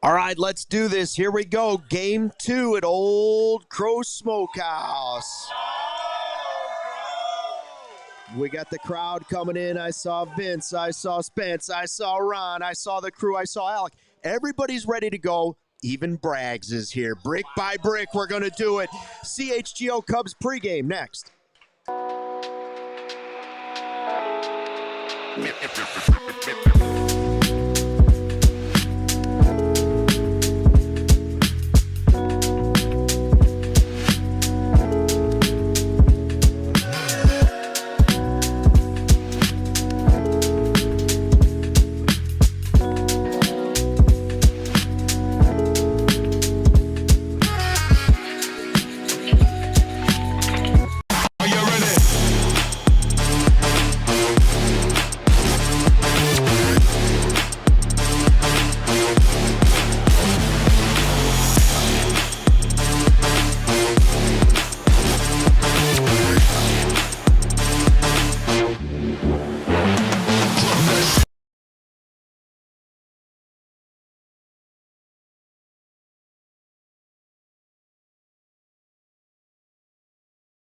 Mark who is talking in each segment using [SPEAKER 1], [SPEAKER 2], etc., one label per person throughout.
[SPEAKER 1] All right, let's do this. Here we go. Game 2 at Old Crow Smokehouse. We got the crowd coming in. I saw Vince. I saw Spence. I saw Ron. I saw the crew. I saw Alec. Everybody's ready to go. Even Braggs is here. Brick by brick, we're going to do it. CHGO Cubs pregame next.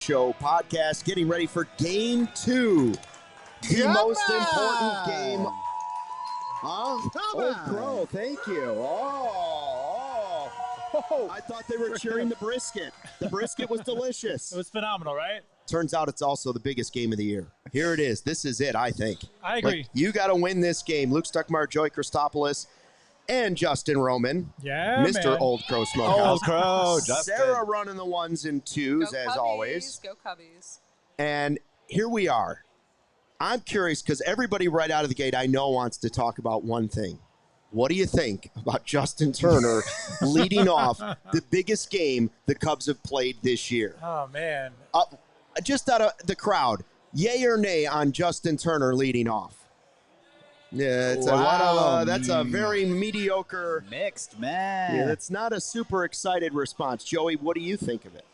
[SPEAKER 1] Show podcast getting ready for game 2. The most important game. Old Crow, thank you. Oh, I thought they were cheering the brisket. The brisket was delicious.
[SPEAKER 2] It was phenomenal, right?
[SPEAKER 1] Turns out it's also the biggest game of the year. Here it is. This is it, I think.
[SPEAKER 2] I agree.
[SPEAKER 1] Like, you got to win this game. Luke Stuckmeyer, Joey Christopoulos, and Justin Roman.
[SPEAKER 2] Yeah,
[SPEAKER 1] Mr.
[SPEAKER 2] man.
[SPEAKER 1] Old Crow Smokehouse.
[SPEAKER 3] Old Crow, Justin.
[SPEAKER 1] Sarah running the 1s and 2s,
[SPEAKER 4] Go
[SPEAKER 1] as
[SPEAKER 4] Cubbies,
[SPEAKER 1] always.
[SPEAKER 4] Go Cubbies.
[SPEAKER 1] And here we are. I'm curious because everybody right out of the gate I know wants to talk about one thing. What do you think about Justin Turner leading off the biggest game the Cubs have played this year?
[SPEAKER 2] Oh, man.
[SPEAKER 1] Just out of the crowd, yay or nay on Justin Turner leading off? Yeah, it's that's a very mediocre.
[SPEAKER 3] Mixed, man.
[SPEAKER 1] Yeah, it's not a super excited response. Joey, what do you think of it?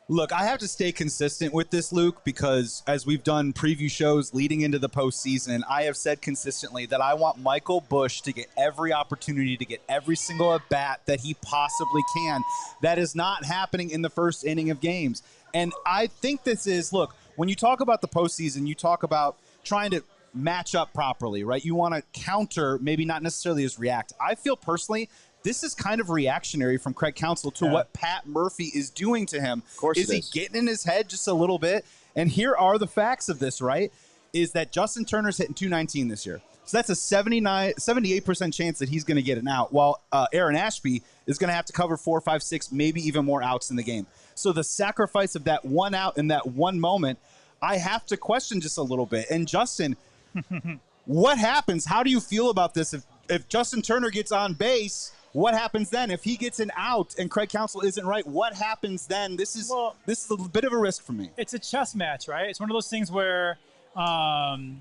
[SPEAKER 3] Look, I have to stay consistent with this, Luke, because as we've done preview shows leading into the postseason, I have said consistently that I want Michael Busch to get every opportunity to get every single at-bat that he possibly can. That is not happening in the first inning of games. And I think this is, look, when you talk about the postseason, you talk about trying to match up properly, right? You want to counter, maybe not necessarily as react. I feel personally this is kind of reactionary from Craig Counsell to what Pat Murphy is doing to him.
[SPEAKER 1] Of course
[SPEAKER 3] is he getting in his head just a little bit? And here are the facts of this, right? Is that Justin Turner's hitting .219 this year. So that's a 78% chance that he's going to get an out, while Aaron Ashby is going to have to cover 4, 5, 6, maybe even more outs in the game. So the sacrifice of that one out in that one moment, I have to question just a little bit. And Justin, what happens? How do you feel about this? If Justin Turner gets on base, what happens then? If he gets an out and Craig Counsell isn't right, what happens then? This is a bit of a risk for me.
[SPEAKER 2] It's a chess match, right? It's one of those things where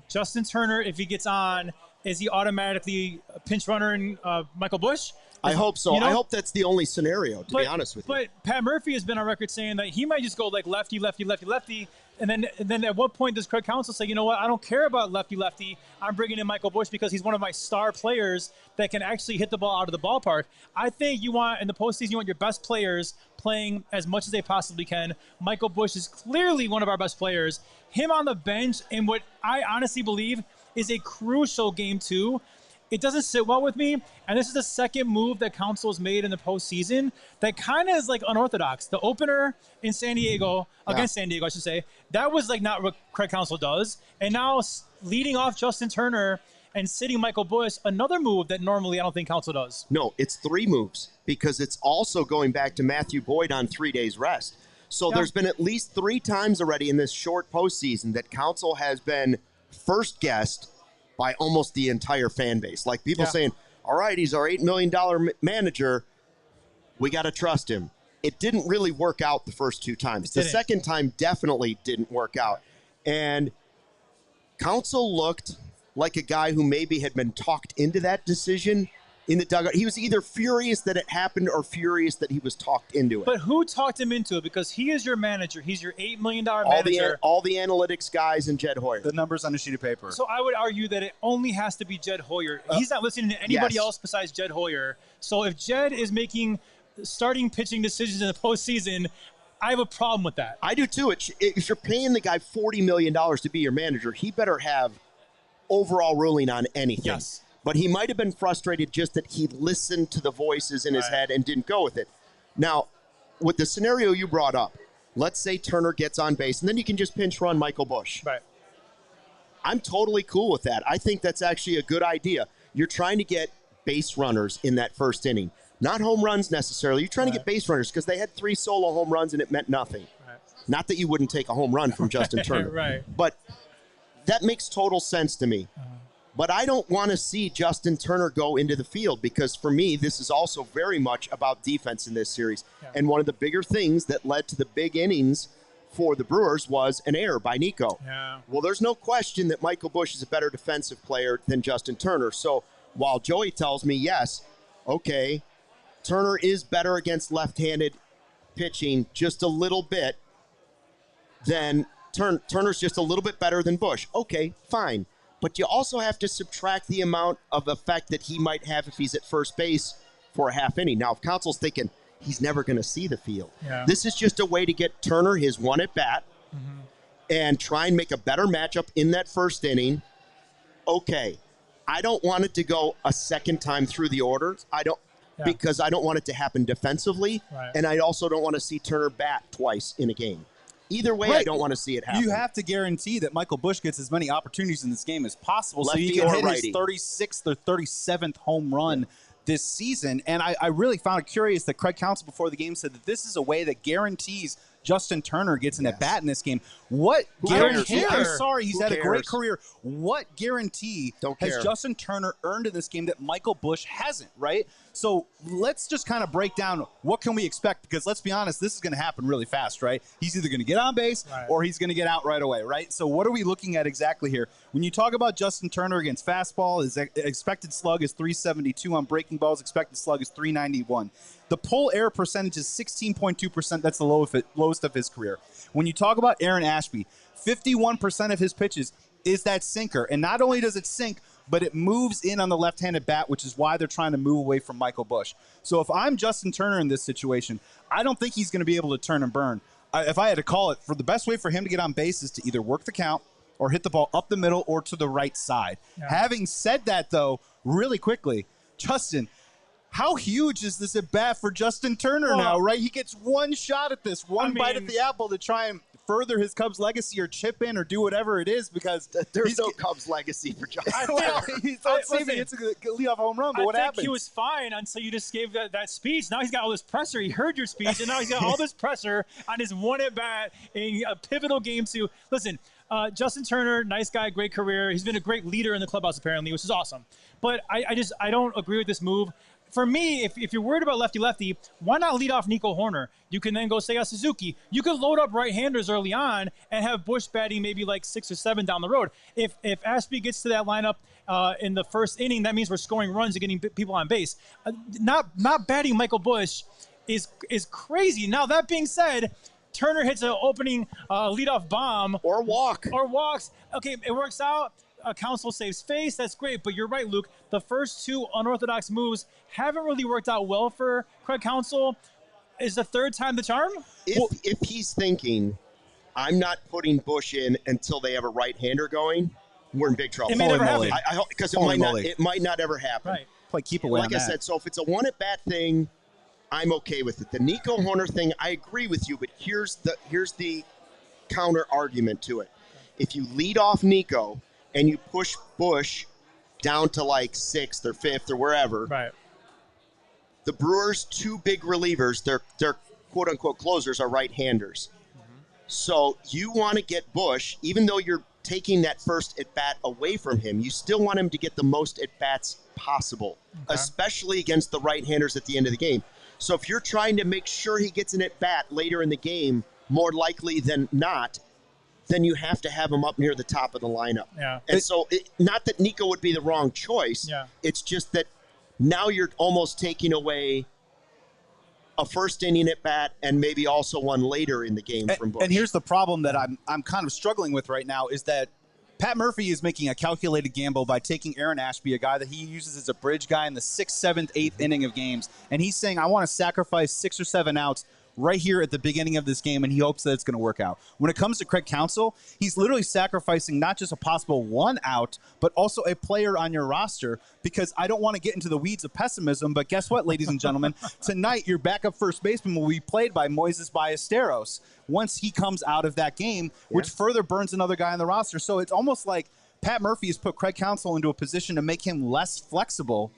[SPEAKER 2] Justin Turner, if he gets on, is he automatically a pinch runner in Michael Busch?
[SPEAKER 1] I hope so.
[SPEAKER 2] You know,
[SPEAKER 1] I hope that's the only scenario, to be honest with you.
[SPEAKER 2] But Pat Murphy has been on record saying that he might just go like lefty, lefty, lefty, lefty. And then at what point does Craig Counsell say, you know what, I don't care about lefty-lefty. I'm bringing in Michael Busch because he's one of my star players that can actually hit the ball out of the ballpark. I think you want, in the postseason, you want your best players playing as much as they possibly can. Michael Busch is clearly one of our best players. Him on the bench in what I honestly believe is a crucial game 2. It doesn't sit well with me, and this is the second move that Counsell has made in the postseason that kind of is like unorthodox. The opener in San Diego, against San Diego, I should say, that was like not what Craig Counsell does. And now leading off Justin Turner and sitting Michael Busch, another move that normally I don't think Counsell does.
[SPEAKER 1] No, it's 3 moves because it's also going back to Matthew Boyd on 3 days rest. So there's been at least 3 times already in this short postseason that Counsell has been first guessed by almost the entire fan base. Like people saying, all right, he's our $8 million manager. We got to trust him. It didn't really work out the first 2 times. The second time definitely didn't work out. And Counsell looked like a guy who maybe had been talked into that decision in the dugout. He was either furious that it happened or furious that he was talked into it.
[SPEAKER 2] But who talked him into it? Because he is your manager. He's your $8 million manager.
[SPEAKER 1] All the analytics guys and Jed Hoyer.
[SPEAKER 3] The numbers on a sheet of paper.
[SPEAKER 2] So I would argue that it only has to be Jed Hoyer. He's not listening to anybody else besides Jed Hoyer. So if Jed is making starting pitching decisions in the postseason, I have a problem with that.
[SPEAKER 1] I do too. If you're paying the guy $40 million to be your manager, he better have overall ruling on anything.
[SPEAKER 2] Yes.
[SPEAKER 1] But he might have been frustrated just that he listened to the voices in his head and didn't go with it. Now, with the scenario you brought up, let's say Turner gets on base, and then you can just pinch run Michael Busch.
[SPEAKER 2] Right.
[SPEAKER 1] I'm totally cool with that. I think that's actually a good idea. You're trying to get base runners in that first inning. Not home runs necessarily. You're trying to get base runners because they had 3 solo home runs and it meant nothing. Right. Not that you wouldn't take a home run from Justin Turner.
[SPEAKER 2] Right.
[SPEAKER 1] But that makes total sense to me. But I don't want to see Justin Turner go into the field because, for me, this is also very much about defense in this series. Yeah. And one of the bigger things that led to the big innings for the Brewers was an error by Nico.
[SPEAKER 2] Yeah.
[SPEAKER 1] Well, there's no question that Michael Busch is a better defensive player than Justin Turner. So while Joey tells me, yes, okay, Turner is better against left-handed pitching just a little bit, then Turner's just a little bit better than Busch. Okay, fine. But you also have to subtract the amount of effect that he might have if he's at first base for a half inning. Now, if Counsell's thinking he's never going to see the field, this is just a way to get Turner his one at bat and try and make a better matchup in that first inning. Okay, I don't want it to go a second time through the order. Because I don't want it to happen defensively, and I also don't want to see Turner bat twice in a game. Either way, I don't want to see it happen.
[SPEAKER 3] You have to guarantee that Michael Busch gets as many opportunities in this game as possible
[SPEAKER 1] Lefty
[SPEAKER 3] so he can hit
[SPEAKER 1] righty.
[SPEAKER 3] his 36th or 37th home run this season. And I really found it curious that Craig Counsell before the game said that this is a way that guarantees Justin Turner gets an at-bat in this game. What guarantee? I'm sorry, he's had a great career. What guarantee has Justin Turner earned in this game that Michael Busch hasn't, right? So let's just kind of break down what can we expect, because let's be honest, this is going to happen really fast, right? He's either going to get on base or he's going to get out right away, right? So what are we looking at exactly here? When you talk about Justin Turner against fastball, his expected slug is 372 on breaking balls, expected slug is 391. The pull error percentage is 16.2%. That's the lowest of his career. When you talk about Aaron Ashby, 51% of his pitches is that sinker. And not only does it sink, but it moves in on the left-handed bat, which is why they're trying to move away from Michael Busch. So if I'm Justin Turner in this situation, I don't think he's going to be able to turn and burn. If I had to call it, for the best way for him to get on base is to either work the count or hit the ball up the middle or to the right side. Yeah. Having said that, though, really quickly, Justin, how huge is this at bat for Justin Turner now, right? He gets one shot at this, one bite at the apple to try and further his Cubs legacy or chip in or do whatever it is, because
[SPEAKER 1] there's no Cubs legacy for Justin.
[SPEAKER 3] It's a leadoff home run, but what happened?
[SPEAKER 2] He was fine until you just gave that speech. Now he's got all this pressure. He heard your speech, and now he's got all this pressure on his one at bat in a pivotal game. To listen, Justin Turner, nice guy, great career. He's been a great leader in the clubhouse apparently, which is awesome. But I don't agree with this move. For me, if you're worried about lefty-lefty, why not lead off Nico Hoerner? You can then go Seiya Suzuki. You could load up right-handers early on and have Busch batting maybe like 6 or 7 down the road. If Ashby gets to that lineup in the first inning, that means we're scoring runs and getting people on base. Not batting Michael Busch is crazy. Now, that being said, Turner hits an opening leadoff bomb.
[SPEAKER 1] Or walks.
[SPEAKER 2] Okay, it works out. Counsell saves face. That's great. But you're right, Luke. The first 2 unorthodox moves haven't really worked out well for Craig Counsell. Is the third time the charm?
[SPEAKER 1] If he's thinking, I'm not putting Busch in until they have a right-hander going, we're in big trouble.
[SPEAKER 2] It may never happen.
[SPEAKER 1] I hope, because it might not ever happen.
[SPEAKER 2] Right.
[SPEAKER 3] Like keep away.
[SPEAKER 1] Like I said, so if it's a one-at-bat thing, I'm okay with it. The Nico Hoerner thing, I agree with you, but here's the counter argument to it. If you lead off Nico and you push Busch down to like 6th or 5th or wherever,
[SPEAKER 2] right?
[SPEAKER 1] The Brewers' 2 big relievers, their quote-unquote closers, are right-handers. Mm-hmm. So you want to get Busch, even though you're taking that first at-bat away from him, you still want him to get the most at-bats possible, especially against the right-handers at the end of the game. So if you're trying to make sure he gets an at-bat later in the game, more likely than not, then you have to have him up near the top of the lineup.
[SPEAKER 2] Yeah.
[SPEAKER 1] And so not that Nico would be the wrong choice.
[SPEAKER 2] Yeah.
[SPEAKER 1] It's just that now you're almost taking away a first inning at bat and maybe also one later in the game from Busch.
[SPEAKER 3] And here's the problem that I'm kind of struggling with right now is that Pat Murphy is making a calculated gamble by taking Aaron Ashby, a guy that he uses as a bridge guy in the 6th, 7th, 8th inning of games, and he's saying, I want to sacrifice 6 or 7 outs right here at the beginning of this game, and he hopes that it's going to work out. When it comes to Craig Counsell, he's literally sacrificing not just a possible 1 out, but also a player on your roster, because I don't want to get into the weeds of pessimism, but guess what, ladies and gentlemen? Tonight, your backup first baseman will be played by Moises Ballesteros once he comes out of that game, which further burns another guy on the roster. So it's almost like Pat Murphy has put Craig Counsell into a position to make him less flexible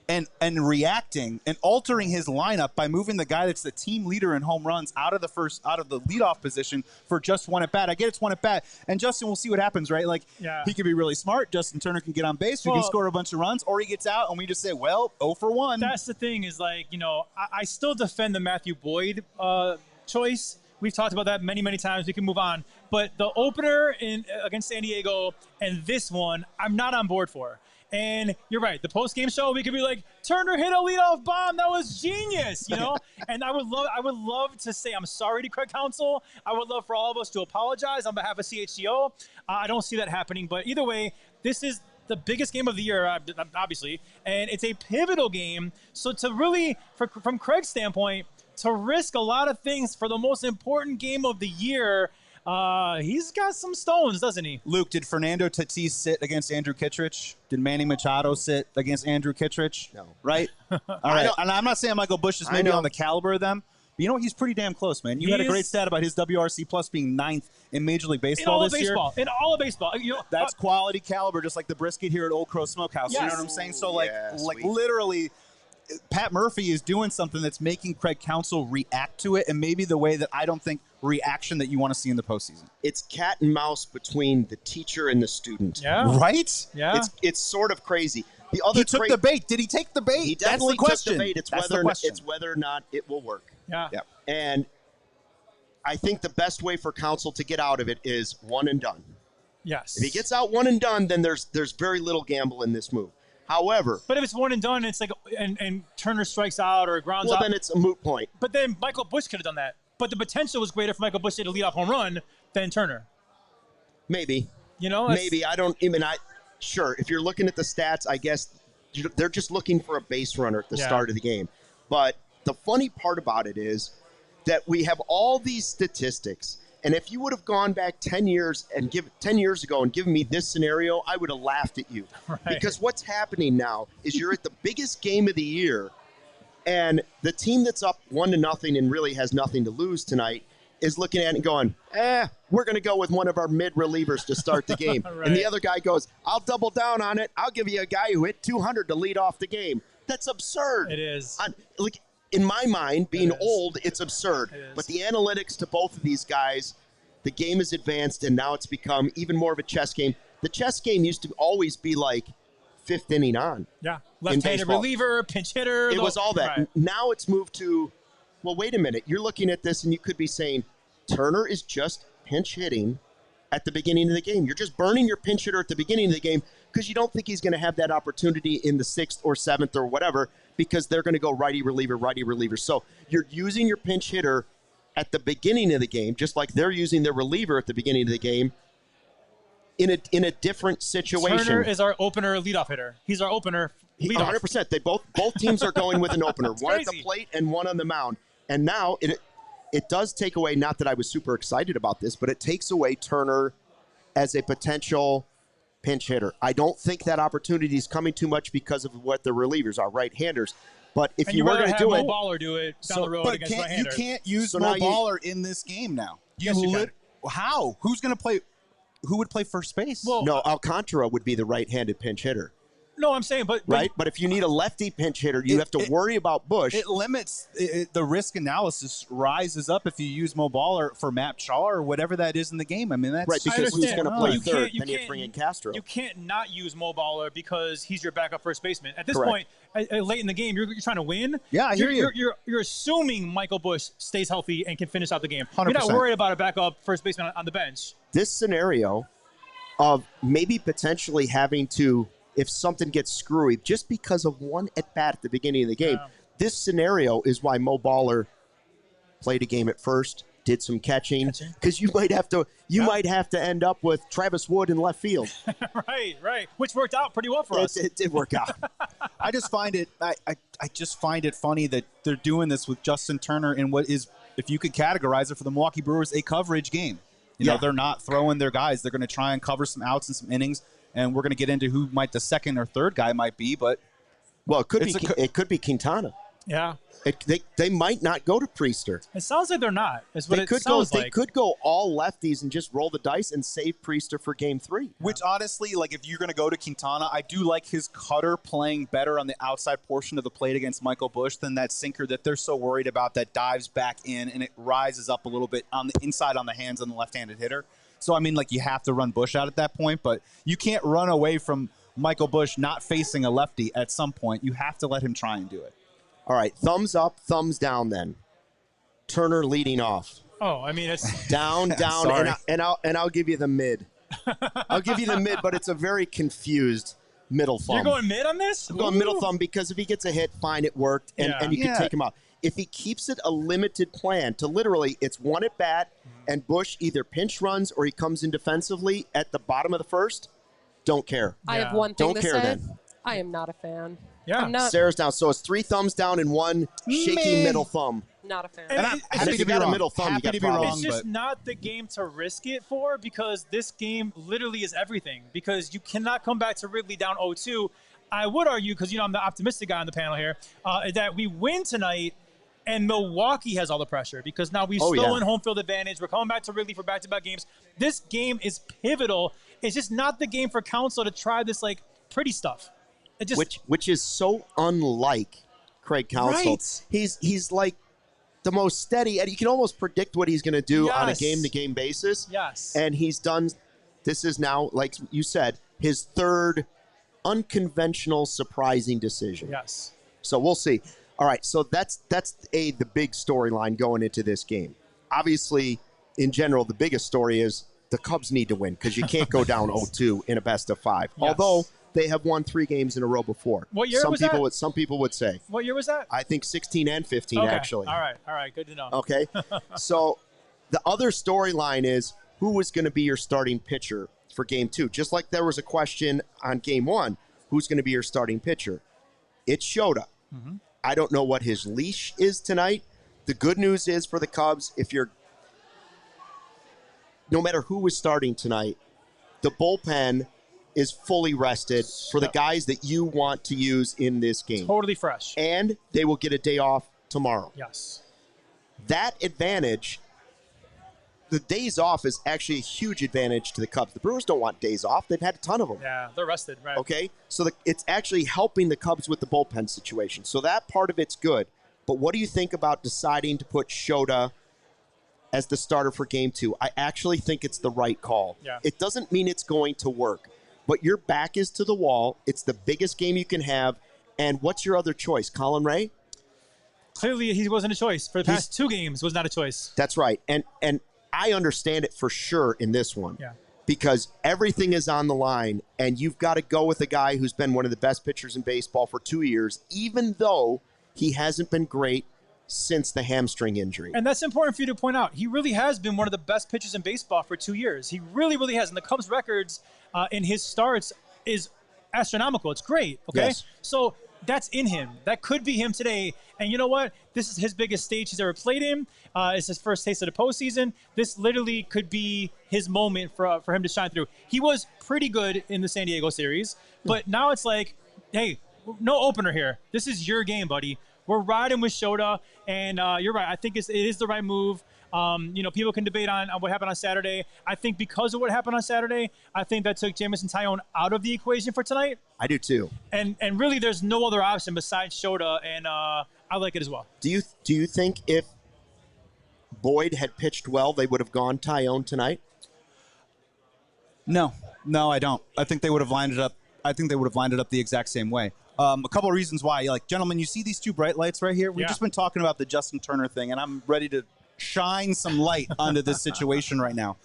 [SPEAKER 3] and reacting and altering his lineup by moving the guy that's the team leader in home runs out of the leadoff position for just 1 at bat. I get it's 1 at bat, and Justin, we'll see what happens, right? Like, he could be really smart. Justin Turner can get on base. We can score a bunch of runs, or he gets out, and we just say, well, 0 for 1.
[SPEAKER 2] That's the thing is, like, you know, I still defend the Matthew Boyd choice. We've talked about that many, many times. We can move on. But the opener against San Diego and this one, I'm not on board for. And you're right. The post-game show, we could be like, Turner hit a leadoff bomb. That was genius, you know? And I would love to say I'm sorry to Craig Counsell. I would love for all of us to apologize on behalf of CHGO. I don't see that happening. But either way, this is the biggest game of the year, obviously. And it's a pivotal game. So to really, from Craig's standpoint, to risk a lot of things for the most important game of the year, he's got some stones, doesn't he?
[SPEAKER 3] Luke, did Fernando Tatis sit against Andrew Kittredge? Did Manny Machado sit against Andrew Kittredge?
[SPEAKER 1] No.
[SPEAKER 3] Right? All right. And I'm not saying Michael Busch is maybe on the caliber of them, but you know what? He's pretty damn close, man. You had a great stat about his WRC plus being 9th in Major League Baseball this year.
[SPEAKER 2] In all of baseball. You know,
[SPEAKER 3] that's quality caliber, just like the brisket here at Old Crow Smokehouse. Yes. You know what I'm saying? So, like literally, Pat Murphy is doing something that's making Craig Counsell react to it, and maybe the way that I don't think reaction that you want to see in the postseason.
[SPEAKER 1] It's cat and mouse between the teacher and the student.
[SPEAKER 2] Yeah.
[SPEAKER 3] Right?
[SPEAKER 2] Yeah.
[SPEAKER 1] It's sort of crazy. The other
[SPEAKER 3] he took the bait. Did he take the bait?
[SPEAKER 1] He definitely
[SPEAKER 3] took the
[SPEAKER 1] bait. It's whether or not it will work.
[SPEAKER 2] Yeah.
[SPEAKER 3] Yep.
[SPEAKER 1] And I think the best way for Counsell to get out of it is 1 and done.
[SPEAKER 2] Yes.
[SPEAKER 1] If he gets out 1 and done, then there's very little gamble in this move. However,
[SPEAKER 2] but if it's 1 and done, it's like and Turner strikes out or grounds out.
[SPEAKER 1] Well, then it's a moot point.
[SPEAKER 2] But then Michael Busch could have done that. But the potential was greater for Michael Busch to lead off home run than Turner.
[SPEAKER 1] Maybe.
[SPEAKER 2] You know?
[SPEAKER 1] Maybe. Sure, if you're looking at the stats, I guess they're just looking for a base runner at the start of the game. But the funny part about it is that we have all these statistics. And if you would have gone back 10 years ago and given me this scenario, I would have laughed at you.
[SPEAKER 2] Right.
[SPEAKER 1] Because what's happening now is you're at the biggest game of the year, and the team that's up 1-0 and really has nothing to lose tonight is looking at it and going, we're going to go with one of our mid-relievers to start the game.
[SPEAKER 2] Right.
[SPEAKER 1] And the other guy goes, I'll double down on it. I'll give you a guy who hit 200 to lead off the game. That's absurd.
[SPEAKER 2] It is.
[SPEAKER 1] In my mind, being old, it's absurd. But the analytics to both of these guys, the game is advanced, and now it's become even more of a chess game. The chess game used to always be like 5th inning on.
[SPEAKER 2] Yeah. Left-handed reliever, pinch hitter.
[SPEAKER 1] It was all that.
[SPEAKER 2] Right.
[SPEAKER 1] Now it's moved to, well, wait a minute. You're looking at this, and you could be saying, Turner is just pinch hitting at the beginning of the game. You're just burning your pinch hitter at the beginning of the game because you don't think he's going to have that opportunity in the 6th or 7th or whatever, because they're going to go righty reliever. So you're using your pinch hitter at the beginning of the game, just like they're using their reliever at the beginning of the game, in a different situation.
[SPEAKER 2] Turner is our opener leadoff hitter. He's our opener leadoff.
[SPEAKER 1] 100%. They both teams are going with an opener, one
[SPEAKER 2] crazy.
[SPEAKER 1] at the plate and one on the mound. And now it does take away, not that I was super excited about this, but it takes away Turner as a potential pinch hitter. I don't think that opportunity is coming too much because of what the relievers are, right-handers. But if you were going to do it,
[SPEAKER 2] Mo Baller do it down the road against right-handers.
[SPEAKER 3] You can't use Mo Baller in this game now.
[SPEAKER 2] Yes, you can.
[SPEAKER 3] How? Who's going to play? Who would play first base?
[SPEAKER 2] Well,
[SPEAKER 1] no, Alcantara would be the right-handed pinch hitter.
[SPEAKER 2] No, I'm saying, but
[SPEAKER 1] right. But if you need a lefty pinch hitter, you have to worry about Busch.
[SPEAKER 3] It limits the risk analysis rises up if you use Mo Baller for Matt Shaw or whatever that is in the game. I mean, that's
[SPEAKER 1] right, because who's going to play third? Then you bring in Castro.
[SPEAKER 2] You can't not use Mo Baller because he's your backup first baseman. At this
[SPEAKER 1] Correct.
[SPEAKER 2] point, late in the game, you're trying to win.
[SPEAKER 3] Yeah, I hear you.
[SPEAKER 2] You're assuming Michael Busch stays healthy and can finish out the game.
[SPEAKER 3] 100%.
[SPEAKER 2] You're not worried about a backup first baseman on the bench.
[SPEAKER 1] This scenario of maybe potentially having to if something gets screwy just because of one at-bat at the beginning of the game.
[SPEAKER 2] Yeah.
[SPEAKER 1] This scenario is why Mo Baller played a game at first, did some catching, because you might have to end up with Travis Wood in left field.
[SPEAKER 2] right, which worked out pretty well for us.
[SPEAKER 1] It did work out.
[SPEAKER 3] I just find it I just find it funny that they're doing this with Justin Turner in what is, if you could categorize it for the Milwaukee Brewers, a coverage game. You know, they're not throwing their guys. They're going to try and cover some outs and some innings, and we're going to get into who might the second or third guy might be, but
[SPEAKER 1] it could be Quintana.
[SPEAKER 2] Yeah.
[SPEAKER 1] They might not go to Priester.
[SPEAKER 2] It sounds like they're not. They
[SPEAKER 1] could go all lefties and just roll the dice and save Priester for Game 3.
[SPEAKER 3] Which honestly, like if you're going to go to Quintana, I do like his cutter playing better on the outside portion of the plate against Michael Busch than that sinker that they're so worried about that dives back in and it rises up a little bit on the inside on the hands on the left-handed hitter. So, I mean, like you have to run Busch out at that point, but you can't run away from Michael Busch not facing a lefty at some point. You have to let him try and do it.
[SPEAKER 1] All right, thumbs up, thumbs down then. Turner leading off.
[SPEAKER 2] Oh, I mean, it's
[SPEAKER 1] down, and I'll give you the mid. I'll give you the mid, but it's a very confused middle thumb.
[SPEAKER 2] You're going mid on this?
[SPEAKER 1] I'm going middle thumb because if he gets a hit, fine, it worked, and you can take him out. If he keeps it a limited plan to literally it's one at bat, and Busch either pinch runs or he comes in defensively at the bottom of the first, don't care.
[SPEAKER 4] I have one thing
[SPEAKER 1] don't
[SPEAKER 4] to
[SPEAKER 1] care
[SPEAKER 4] say.
[SPEAKER 1] then.
[SPEAKER 4] I am not a fan.
[SPEAKER 2] Yeah.
[SPEAKER 4] I'm not,
[SPEAKER 1] Sarah's down. So it's 3 thumbs down and 1 shaky middle thumb.
[SPEAKER 4] not a fan.
[SPEAKER 2] And
[SPEAKER 3] I'm
[SPEAKER 1] And
[SPEAKER 3] happy
[SPEAKER 1] if
[SPEAKER 3] to
[SPEAKER 1] you
[SPEAKER 3] be
[SPEAKER 1] got
[SPEAKER 3] wrong.
[SPEAKER 1] a middle thumb,
[SPEAKER 3] Happy
[SPEAKER 1] you
[SPEAKER 3] to
[SPEAKER 1] got
[SPEAKER 3] be
[SPEAKER 1] problems.
[SPEAKER 3] wrong,
[SPEAKER 2] It's just
[SPEAKER 3] but
[SPEAKER 2] not the game to risk it for because this game literally is everything because you cannot come back to Wrigley down 0-2. I would argue, because, I'm the optimistic guy on the panel here, that we win tonight and Milwaukee has all the pressure because now we've stolen home field advantage. We're coming back to Wrigley for back-to-back games. This game is pivotal. It's just not the game for Counsell to try this, pretty stuff. It just,
[SPEAKER 1] which is so unlike Craig Counsell.
[SPEAKER 2] Right.
[SPEAKER 1] He's like the most steady, and you can almost predict what he's going to do on a
[SPEAKER 2] Yes.
[SPEAKER 1] game-to-game basis.
[SPEAKER 2] Yes.
[SPEAKER 1] And he's done, this is now, like you said, his third unconventional, surprising decision.
[SPEAKER 2] Yes.
[SPEAKER 1] So we'll see. All right, so that's the big storyline going into this game. Obviously, in general, the biggest story is the Cubs need to win because you can't go down 0-2 in a best-of-5.
[SPEAKER 2] Yes.
[SPEAKER 1] Although they have won 3 games in a row before.
[SPEAKER 2] What year was that?
[SPEAKER 1] Some people would say.
[SPEAKER 2] What year was that?
[SPEAKER 1] I think 16 and 15,
[SPEAKER 2] Okay.
[SPEAKER 1] actually.
[SPEAKER 2] All right. Good to know.
[SPEAKER 1] Okay. So the other storyline is who was going to be your starting pitcher for Game 2? Just like there was a question on Game 1, who's going to be your starting pitcher? It's Shota.
[SPEAKER 2] Mm-hmm.
[SPEAKER 1] I don't know what his leash is tonight. The good news is for the Cubs, no matter who was starting tonight, the bullpen is fully rested for the guys that you want to use in this game.
[SPEAKER 2] Totally fresh.
[SPEAKER 1] And they will get a day off tomorrow.
[SPEAKER 2] Yes.
[SPEAKER 1] That advantage, the days off is actually a huge advantage to the Cubs. The Brewers don't want days off. They've had a ton of them.
[SPEAKER 2] Yeah, they're rested, right?
[SPEAKER 1] Okay? So it's actually helping the Cubs with the bullpen situation. So that part of it's good. But what do you think about deciding to put Shota as the starter for Game 2? I actually think it's the right call.
[SPEAKER 2] Yeah.
[SPEAKER 1] It doesn't mean it's going to work. But your back is to the wall. It's the biggest game you can have. And what's your other choice? Colin Ray?
[SPEAKER 2] Clearly, he wasn't a choice. For the past 2 games, was not a choice.
[SPEAKER 1] That's right. And I understand it for sure in this one.
[SPEAKER 2] Yeah.
[SPEAKER 1] Because everything is on the line, and you've got to go with a guy who's been one of the best pitchers in baseball for 2 years, even though he hasn't been great since the hamstring injury.
[SPEAKER 2] And that's important for you to point out. He really has been one of the best pitchers in baseball for 2 years. He really, really has. And the Cubs' records in his starts is astronomical. It's great, okay?
[SPEAKER 1] Yes.
[SPEAKER 2] So that's in him. That could be him today. And you know what? This is his biggest stage he's ever played in. It's his first taste of the postseason. This literally could be his moment for him to shine through. He was pretty good in the San Diego series, but now it's like, hey, no opener here. This is your game, buddy. We're riding with Shota, and you're right. I think it is the right move. People can debate on what happened on Saturday. I think because of what happened on Saturday, I think that took Jamison Tyone out of the equation for tonight.
[SPEAKER 1] I do too.
[SPEAKER 2] And really, there's no other option besides Shota, and I like it as well.
[SPEAKER 1] Do you think if Boyd had pitched well, they would have gone Tyone tonight?
[SPEAKER 3] No, I don't. I think they would have lined it up. The exact same way. A couple of reasons why. Gentlemen, you see these 2 bright lights right here? We've just been talking about the Justin Turner thing, and I'm ready to shine some light onto this situation right now.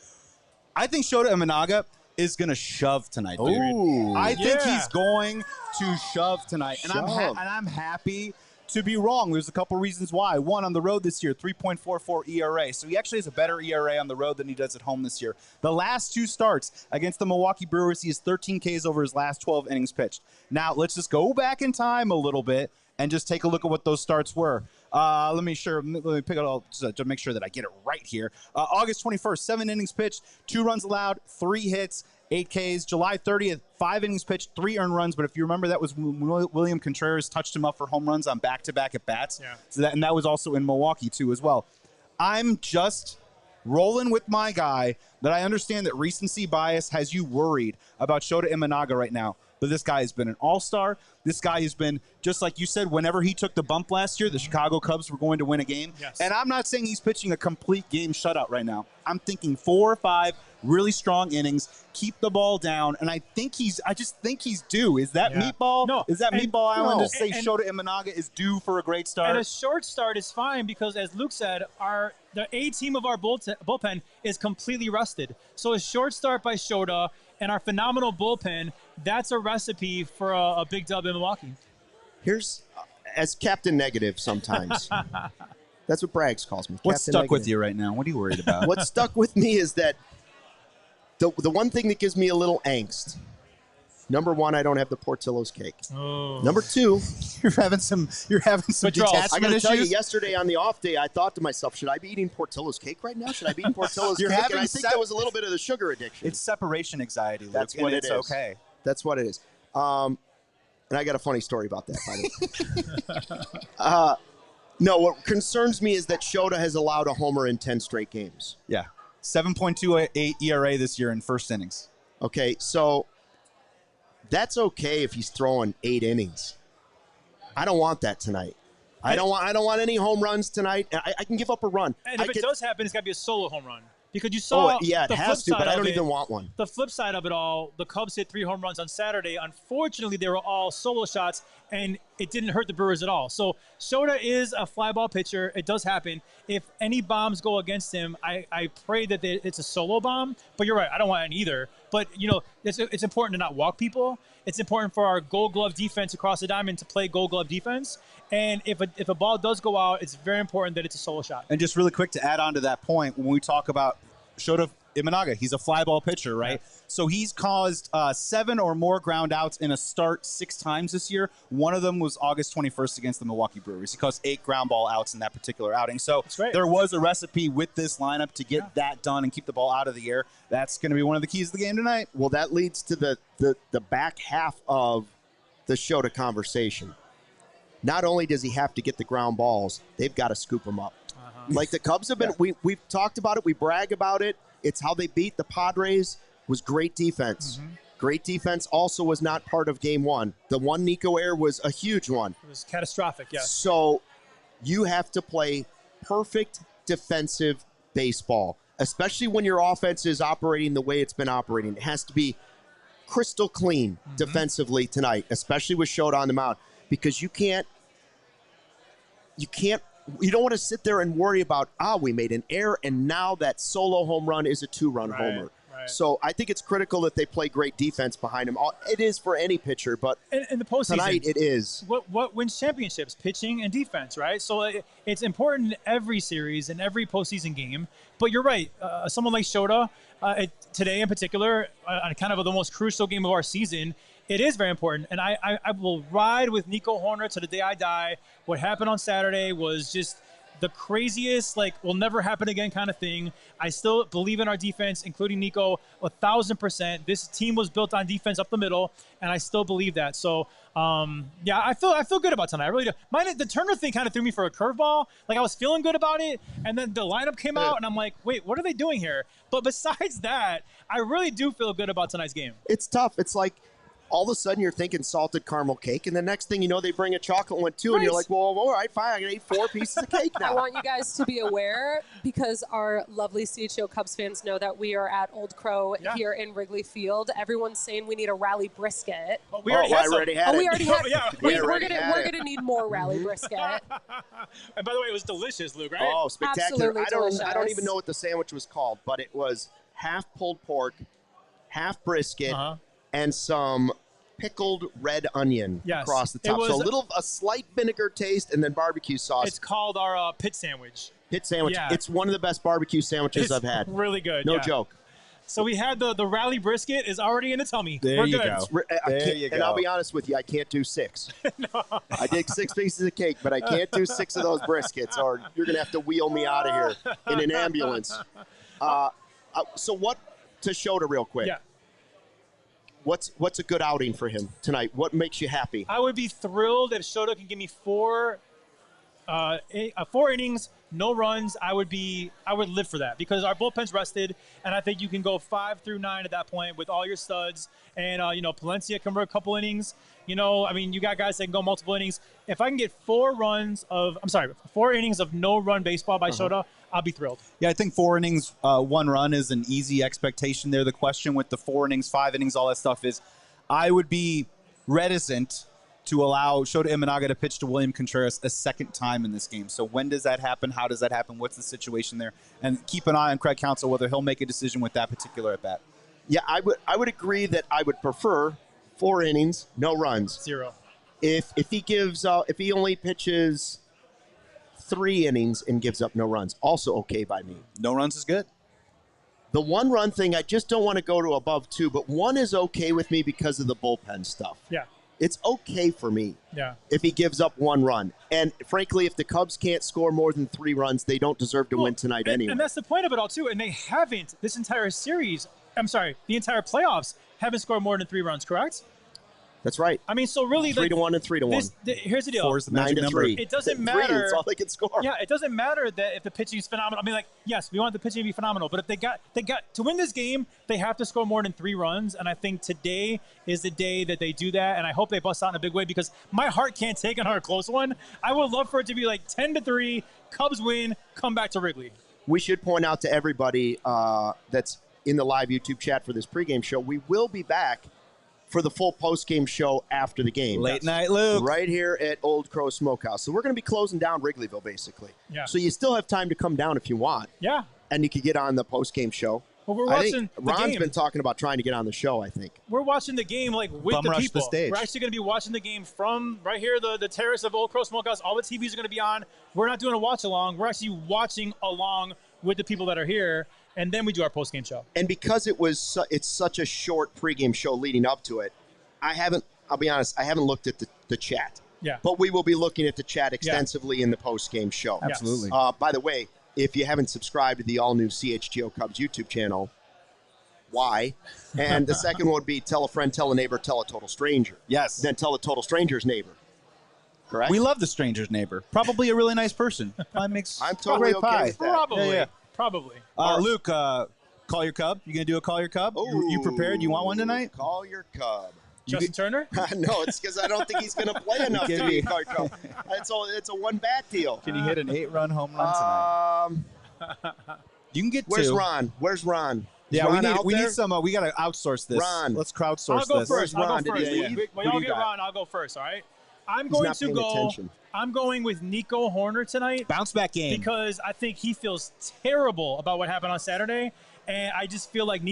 [SPEAKER 3] I think Shota Imanaga is going to shove tonight. Dude.
[SPEAKER 1] Ooh.
[SPEAKER 3] I think he's going to shove tonight. And I'm happy to be wrong. There's a couple reasons why. One, on the road this year, 3.44 ERA. So he actually has a better ERA on the road than he does at home this year. The last 2 starts against the Milwaukee Brewers, he has 13 Ks over his last 12 innings pitched. Now, let's just go back in time a little bit and just take a look at what those starts were. Let me pick it all to make sure that I get it right here. August 21st, 7 innings pitched, 2 runs allowed, 3 hits, 8 Ks. July 30th, 5 innings pitched, 3 earned runs. But if you remember, that was when William Contreras touched him up for home runs on back-to-back at-bats. Yeah. So that was also in Milwaukee, too, as well. I'm just rolling with my guy that I understand that recency bias has you worried about Shota Imanaga right now. But this guy has been an all-star. This guy has been, just like you said, whenever he took the bump last year, the Chicago Cubs were going to win a game. Yes. And I'm not saying he's pitching a complete game shutout right now. I'm thinking 4 or 5 really strong innings, keep the ball down, and I just think he's due. Is that Meatball?
[SPEAKER 2] No.
[SPEAKER 3] Is that Meatball Island to say Shota Imanaga is due for a great start?
[SPEAKER 2] And a short start is fine because, as Luke said, the A team of our bullpen is completely rusted. So a short start by Shota and our phenomenal bullpen, that's a recipe for a big dub in Milwaukee.
[SPEAKER 1] Here's, as Captain Negative sometimes. That's what Braggs calls me.
[SPEAKER 3] What's stuck with you right now? What are you worried about?
[SPEAKER 1] What's stuck with me is that the one thing that gives me a little angst. Number 1, I don't have the Portillo's cake.
[SPEAKER 2] Oh.
[SPEAKER 1] Number 2,
[SPEAKER 3] you're having some detachment
[SPEAKER 1] I got to tell you,
[SPEAKER 3] issues?
[SPEAKER 1] yesterday on the off day, I thought to myself, should I be eating Portillo's cake right now? Should I be eating Portillo's cake? And I think that was a little bit of the sugar addiction.
[SPEAKER 3] It's separation anxiety, Luke.
[SPEAKER 1] That's what it is.
[SPEAKER 3] It's okay.
[SPEAKER 1] That's what it is. And I got a funny story about that, by the way. No, what concerns me is that Shota has allowed a homer in 10 straight games.
[SPEAKER 3] Yeah. 7.28 ERA this year in first innings.
[SPEAKER 1] Okay, so that's okay if he's throwing 8 innings. I don't want that tonight. I don't want any home runs tonight. I can give up a run.
[SPEAKER 2] And if it does happen, it's got to be a solo home run. Because you saw
[SPEAKER 1] it has to, but I don't even want one.
[SPEAKER 2] The flip side of it all, the Cubs hit 3 home runs on Saturday. Unfortunately, they were all solo shots, and it didn't hurt the Brewers at all. So Shota is a fly ball pitcher. It does happen. If any bombs go against him, I pray that it's a solo bomb. But you're right, I don't want any either. But, it's important to not walk people. It's important for our Gold Glove defense across the diamond to play Gold Glove defense. And if a ball does go out, it's very important that it's a solo shot.
[SPEAKER 3] And just really quick to add on to that point, when we talk about Shota Imanaga, he's a fly ball pitcher, right? Yeah. So he's caused 7 or more ground outs in a start 6 times this year. One of them was August 21st against the Milwaukee Brewers. He caused 8 ground ball outs in that particular outing. So there was a recipe with this lineup to get that done and keep the ball out of the air. That's going to be one of the keys of the game tonight.
[SPEAKER 1] Well, that leads to the back half of the Shota conversation. Not only does he have to get the ground balls, they've got to scoop them up. Like the Cubs have been, we've talked about it, we brag about it. It's how they beat the Padres. Was great defense. Mm-hmm. Great defense also was not part of game 1. The one Nico error was a huge one.
[SPEAKER 2] It was catastrophic, yeah.
[SPEAKER 1] So you have to play perfect defensive baseball, especially when your offense is operating the way it's been operating. It has to be crystal clean defensively tonight, especially with Shota on the mound, because you don't want to sit there and worry about, we made an error, and now that solo home run is a 2-run homer. Right. So I think it's critical that they play great defense behind him. It is for any pitcher, but
[SPEAKER 2] in the postseason,
[SPEAKER 1] tonight it is.
[SPEAKER 2] What wins championships? Pitching and defense, right? So it's important in every series, in every postseason game. But you're right. Someone like Shota, today in particular, on kind of the most crucial game of our season, it is very important, and I will ride with Nico Hoerner to the day I die. What happened on Saturday was just the craziest, will never happen again kind of thing. I still believe in our defense, including Nico, 1,000%. This team was built on defense up the middle, and I still believe that. So, I feel good about tonight. I really do. The Turner thing kind of threw me for a curveball. I was feeling good about it, and then the lineup came out, and I'm like, wait, what are they doing here? But besides that, I really do feel good about tonight's game.
[SPEAKER 1] It's tough. It's like, all of a sudden you're thinking salted caramel cake, and the next thing you know, they bring a chocolate one too, and you're like, well, all right, fine, I'm going to eat 4 pieces of cake now.
[SPEAKER 4] I want you guys to be aware, because our lovely CHGO Cubs fans know that we are at Old Crow here in Wrigley Field. Everyone's saying we need a rally brisket.
[SPEAKER 2] Oh, we already had it.
[SPEAKER 4] We already had
[SPEAKER 2] it.
[SPEAKER 4] We're going to need more rally brisket.
[SPEAKER 2] And by the way, it was delicious, Luke, right?
[SPEAKER 1] Oh, spectacular.
[SPEAKER 4] Absolutely delicious.
[SPEAKER 1] I don't even know what the sandwich was called, but it was half pulled pork, half brisket, and some pickled red onion across the top. So a slight vinegar taste and then barbecue sauce.
[SPEAKER 2] It's called our pit sandwich.
[SPEAKER 1] Pit sandwich. Yeah. It's one of the best barbecue sandwiches I've had.
[SPEAKER 2] Really good.
[SPEAKER 1] No joke.
[SPEAKER 2] So we had the rally brisket is already in the tummy.
[SPEAKER 3] There you go.
[SPEAKER 1] There you go. And I'll be honest with you, I can't do 6. No. I did 6 pieces of cake, but I can't do 6 of those briskets, or you're going to have to wheel me out of here in an ambulance. So what to Shota real quick?
[SPEAKER 2] Yeah.
[SPEAKER 1] What's a good outing for him tonight? What makes you happy?
[SPEAKER 2] I would be thrilled if Shota can give me 4 innings, no runs. I would live for that because our bullpen's rested, and I think you can go 5 through 9 at that point with all your studs. And Palencia can work a couple innings. You got guys that can go multiple innings. If I can get 4 innings of no run baseball by Shota, I'll be thrilled.
[SPEAKER 3] Yeah, I think 4 innings, 1 run is an easy expectation there. The question with the 4 innings, 5 innings, all that stuff is I would be reticent to allow Shota Imanaga to pitch to William Contreras a second time in this game. So when does that happen? How does that happen? What's the situation there? And keep an eye on Craig Counsell, whether he'll make a decision with that particular at bat.
[SPEAKER 1] Yeah, I would agree that I would prefer 4 innings, no runs.
[SPEAKER 2] 0.
[SPEAKER 1] If he only pitches 3 innings and gives up no runs, also okay by me.
[SPEAKER 3] No runs is good.
[SPEAKER 1] The 1 run thing, I just don't want to go to above 2, but 1 is okay with me because of the bullpen stuff.
[SPEAKER 2] Yeah.
[SPEAKER 1] It's okay for me if he gives up 1 run. And frankly, if the Cubs can't score more than 3 runs, they don't deserve to win tonight anyway.
[SPEAKER 2] And that's the point of it all, too. And they haven't, the entire playoffs, haven't scored more than 3 runs, correct?
[SPEAKER 1] That's right.
[SPEAKER 2] I mean, so really,
[SPEAKER 1] 3-1 and 3-1.
[SPEAKER 2] Here's the deal.
[SPEAKER 3] 4 is the magic number.
[SPEAKER 2] It doesn't matter.
[SPEAKER 1] That's all they can score.
[SPEAKER 2] Yeah, it doesn't matter that if the pitching is phenomenal. I mean, yes, we want the pitching to be phenomenal, but if they got to win this game, they have to score more than 3 runs. And I think today is the day that they do that. And I hope they bust out in a big way because my heart can't take another close one. I would love for it to be 10-3, Cubs win, come back to Wrigley.
[SPEAKER 1] We should point out to everybody that's in the live YouTube chat for this pregame show, we will be back for the full post-game show after the game.
[SPEAKER 3] Late night, Luke.
[SPEAKER 1] Right here at Old Crow Smokehouse. So we're going to be closing down Wrigleyville, basically.
[SPEAKER 2] Yeah.
[SPEAKER 1] So you still have time to come down if you want.
[SPEAKER 2] Yeah.
[SPEAKER 1] And you can get on the post-game show.
[SPEAKER 2] Well, we're watching the
[SPEAKER 1] Ron's
[SPEAKER 2] game.
[SPEAKER 1] been talking about trying to get on the show, I think.
[SPEAKER 2] We're watching the game with the people.
[SPEAKER 3] The stage.
[SPEAKER 2] We're actually going to be watching the game from right here, the terrace of Old Crow Smokehouse. All the TVs are going to be on. We're not doing a watch-along. We're actually watching along with the people that are here, and then we do our post-game show.
[SPEAKER 1] And because it's such a short pregame show leading up to it, I'll be honest, I haven't looked at the chat.
[SPEAKER 2] Yeah.
[SPEAKER 1] But we will be looking at the chat extensively in the post-game show.
[SPEAKER 3] Absolutely.
[SPEAKER 1] By the way, if you haven't subscribed to the all-new CHGO Cubs YouTube channel, why? And the second one would be tell a friend, tell a neighbor, tell a total stranger.
[SPEAKER 3] Yes.
[SPEAKER 1] Then tell a total stranger's neighbor. Correct?
[SPEAKER 3] We love the stranger's neighbor. Probably a really nice person.
[SPEAKER 1] I'm totally okay with that.
[SPEAKER 2] Probably.
[SPEAKER 3] Yeah.
[SPEAKER 2] Probably.
[SPEAKER 3] Luke, call your Cub. You going to do a call your Cub? You prepared? You want one tonight?
[SPEAKER 1] Call your Cub.
[SPEAKER 2] Justin Turner?
[SPEAKER 1] No, it's because I don't think he's going to play enough to be a card Cub. It's a one-bat deal.
[SPEAKER 3] Can you hit an 8-run home run tonight? You can get 2.
[SPEAKER 1] Where's Ron?
[SPEAKER 3] Yeah, we need some. We got to outsource this.
[SPEAKER 1] Ron.
[SPEAKER 3] Let's crowdsource
[SPEAKER 2] I'll go
[SPEAKER 3] this.
[SPEAKER 2] first.
[SPEAKER 1] Ron?
[SPEAKER 2] When y'all get
[SPEAKER 1] got?
[SPEAKER 2] Ron, I'll go first, all right? I'm going with Nico Horner tonight.
[SPEAKER 3] Bounce back game.
[SPEAKER 2] Because I think he feels terrible about what happened on Saturday. And I just feel like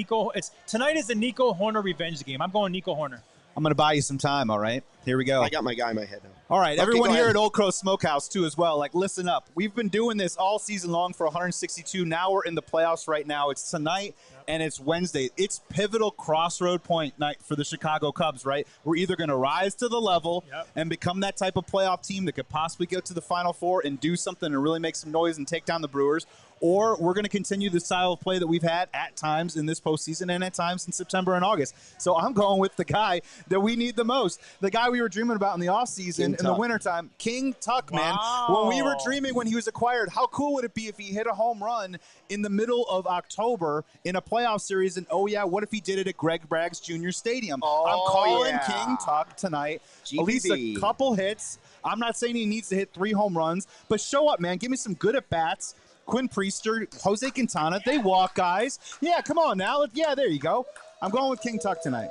[SPEAKER 2] tonight is the Nico Horner revenge game. I'm going Nico Horner.
[SPEAKER 3] I'm going to buy you some time, all right? Here we go.
[SPEAKER 1] I got my guy in my head now.
[SPEAKER 3] All right,
[SPEAKER 1] Okay,
[SPEAKER 3] everyone
[SPEAKER 1] go
[SPEAKER 3] here
[SPEAKER 1] ahead.
[SPEAKER 3] at Old Crow Smokehouse, too, as well. Listen up. We've been doing this all season long for 162. Now we're in the playoffs right now. It's tonight, and it's Wednesday. It's pivotal crossroad point night for the Chicago Cubs, right? We're either going to rise to the level and become that type of playoff team that could possibly get to the Final Four and do something and really make some noise and take down the Brewers, or we're going to continue the style of play that we've had at times in this postseason and at times in September and August. So I'm going with the guy that we need the most, the guy we were dreaming about in the offseason in the wintertime, King Tuck, man. When we were dreaming when he was acquired, how cool would it be if he hit a home run in the middle of October in a playoff series? And, what if he did it at Greg Braggs Jr. Stadium? I'm calling King Tuck tonight.
[SPEAKER 1] GBB.
[SPEAKER 3] At least a couple hits. I'm not saying he needs to hit 3 home runs, but show up, man. Give me some good at-bats. Quinn Priester, Jose Quintana, they walk guys. Yeah, come on now. Yeah, there you go. I'm going with King Tuck tonight.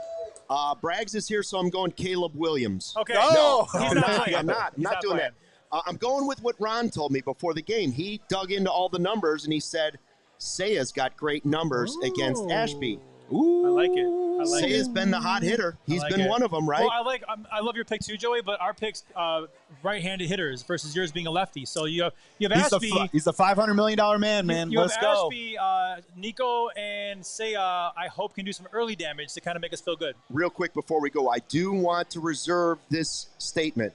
[SPEAKER 1] Braggs is here, so I'm going Caleb Williams.
[SPEAKER 2] Okay.
[SPEAKER 3] No,
[SPEAKER 2] he's not playing.
[SPEAKER 1] I'm not doing that. I'm going with what Ron told me before the game. He dug into all the numbers, and he said Seiya's got great numbers against Ashby.
[SPEAKER 3] Ooh.
[SPEAKER 2] I like it.
[SPEAKER 1] Seiya's been the hot hitter. He's been one of them, right?
[SPEAKER 2] Well, I love your pick too, Joey. But our picks, right-handed hitters versus yours being a lefty. So you have Ashby.
[SPEAKER 3] He's the $500 million man, man. Let's go.
[SPEAKER 2] Ashby, Nico, and Seiya. I hope can do some early damage to kind of make us feel good.
[SPEAKER 1] Real quick before we go, I do want to reserve this statement.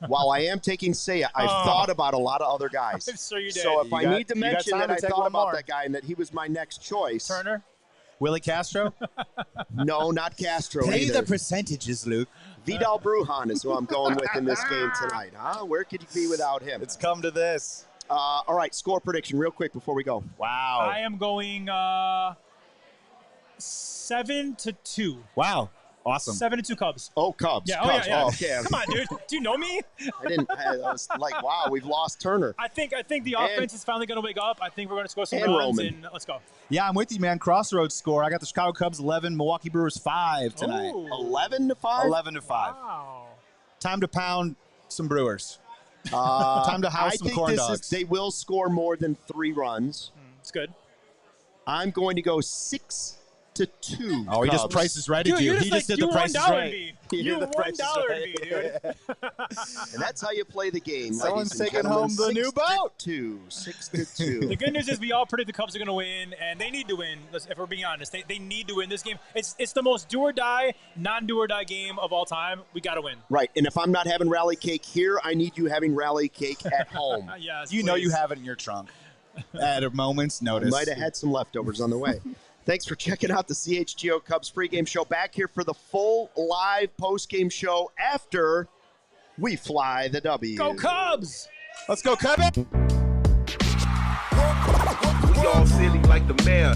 [SPEAKER 1] While I am taking Seiya, I've thought about a lot of other guys.
[SPEAKER 2] I'm sure you did.
[SPEAKER 1] So if I need to mention that I thought about that guy and that he was my next choice.
[SPEAKER 2] Turner?
[SPEAKER 3] Willie Castro?
[SPEAKER 1] No, not Castro
[SPEAKER 3] Pay
[SPEAKER 1] either.
[SPEAKER 3] the percentages, Luke.
[SPEAKER 1] Vidal Brujan is who I'm going with in this game tonight. Where could you be without him?
[SPEAKER 3] It's come to this.
[SPEAKER 1] All right, score prediction real quick before we go.
[SPEAKER 3] Wow.
[SPEAKER 2] I am going 7-2.
[SPEAKER 3] Wow. Awesome.
[SPEAKER 2] 7-2 Cubs.
[SPEAKER 1] Oh, Cubs.
[SPEAKER 2] Yeah,
[SPEAKER 1] Cubs.
[SPEAKER 2] yeah.
[SPEAKER 1] Oh, okay.
[SPEAKER 2] Come on, dude. Do you know me?
[SPEAKER 1] I was like, wow, we've lost Turner.
[SPEAKER 2] I think the offense is finally going to wake up. I think we're going to score some
[SPEAKER 1] and
[SPEAKER 2] runs,
[SPEAKER 1] Roman.
[SPEAKER 2] and let's go.
[SPEAKER 3] Yeah, I'm with you, man. Crossroads score. I got the Chicago Cubs 11, Milwaukee Brewers 5 tonight.
[SPEAKER 2] Ooh.
[SPEAKER 1] 11-5?
[SPEAKER 3] 11-5.
[SPEAKER 2] Wow.
[SPEAKER 3] Time to pound some Brewers. Time to house some corn dogs.
[SPEAKER 1] They will score more than 3 runs.
[SPEAKER 2] It's good.
[SPEAKER 1] I'm going to go 6-2.
[SPEAKER 3] Oh, he
[SPEAKER 1] Cubs.
[SPEAKER 3] just prices right
[SPEAKER 2] Dude,
[SPEAKER 3] at you. He just did the prices right.
[SPEAKER 2] You $1
[SPEAKER 3] right.
[SPEAKER 2] dude.
[SPEAKER 1] And that's how you play the game.
[SPEAKER 3] Someone's
[SPEAKER 1] ladies and
[SPEAKER 3] taking
[SPEAKER 1] gentlemen.
[SPEAKER 3] home the new boat.
[SPEAKER 1] 6-2.
[SPEAKER 2] The good news is we all predict the Cubs are going to win, and they need to win. If we're being honest, they need to win this game. It's the most do or die, non-do or die game of all time. We got to win.
[SPEAKER 1] Right, and if I'm not having rally cake here, I need you having rally cake at home.
[SPEAKER 2] Yes,
[SPEAKER 3] You know you have it in your trunk at a moment's notice.
[SPEAKER 1] Might have had some leftovers on the way. Thanks for checking out the CHGO Cubs pregame show. Back here for the full live postgame show after we fly the W.
[SPEAKER 2] Go Cubs!
[SPEAKER 3] Let's go, Cubs!
[SPEAKER 5] We all silly like the mayor.